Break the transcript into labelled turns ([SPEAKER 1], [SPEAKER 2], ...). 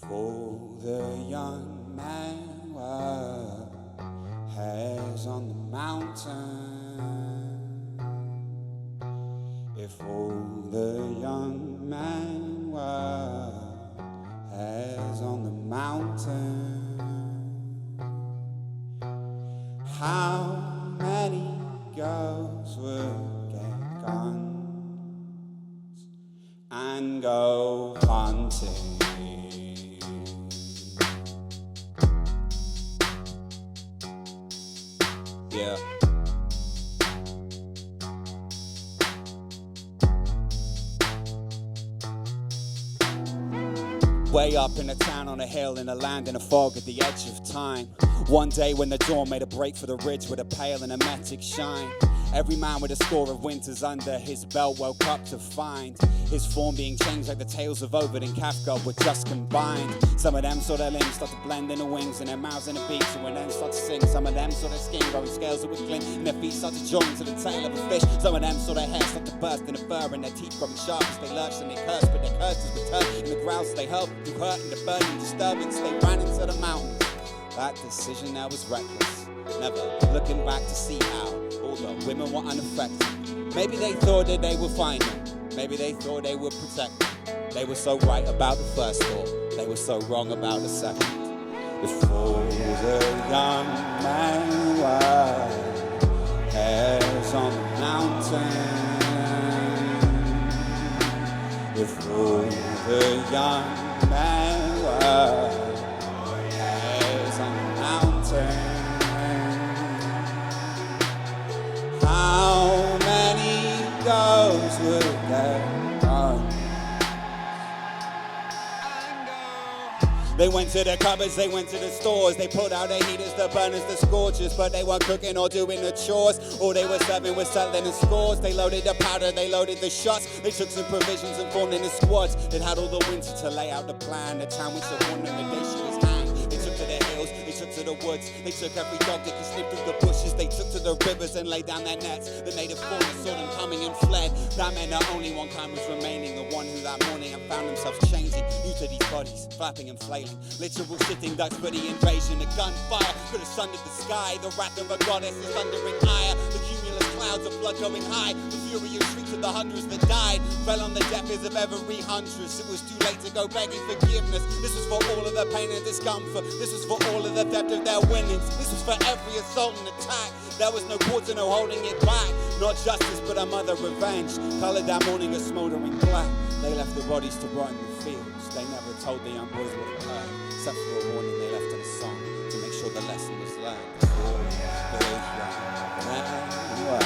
[SPEAKER 1] For the young man was hares on the mountain, if all the young man was hares on the mountain, how many girls would get guns and go hunting? Yeah. Way up in a town on a hill, in a land in a fog at the edge of time. One day when the dawn made a break for the ridge with a pale and emetic shine, every man with a score of winters under his belt woke up to find his form being changed like the tales of Ovid and Kafka were just combined. Some of them saw their limbs start to blend in the wings and their mouths in the beaks, and when them start to sing, some of them saw their skin growing scales that would glint and their feet start to join to the tail of a fish. Some of them saw their hair start to burst in the fur and their teeth growing sharp as they lurched and they cursed, but their curses returned in the growls they hurled through hurt and the burning disturbance. They ran into the mountains. That decision now was reckless, never looking back to see how all the women were unaffected. Maybe they thought that they would find them, maybe they thought they would protect them. They were so right about the first thought, they were so wrong about the second. Before the young man was hares on the mountain, before the young man was hares on the mountain, how many girls would there run? They went to the cupboards, they went to the stores, they pulled out the heaters, the burners, the scorchers, but they weren't cooking or doing the chores. All they were serving was settling the scores. They loaded the powder, they loaded the shots, they took some provisions and formed in the squads. They'd had all the winter to lay out the plan, the town which had won them the day she was hanged. They took to the hills, they took to the woods, they took every dog that could slip through the bushes, they took to the rivers and laid down their nets. The native fauna saw them coming and fled. That meant that only one kind was remaining, the one who that morning had found themselves changing, new to these bodies, flapping and flailing. Literal sitting ducks for the invasion. The gunfire could have sundered the sky. The wrath of a goddess is thundering higher. The cumulus clouds of blood going high. The furious shrieks of the hundreds that died fell on the deaf ears of every huntress. It was too late to go begging forgiveness. This was for all of the pain and discomfort. This was for all of the theft of their winnings. This was for every assault and attack. There was no quarter, no holding it back. Not justice, but a mother revenge. Colored that morning a smoldering black. They left the bodies to rot in the fields. They never told the young boys what occurred, except for a warning they left in a song to make sure the lesson was learned. For the young man was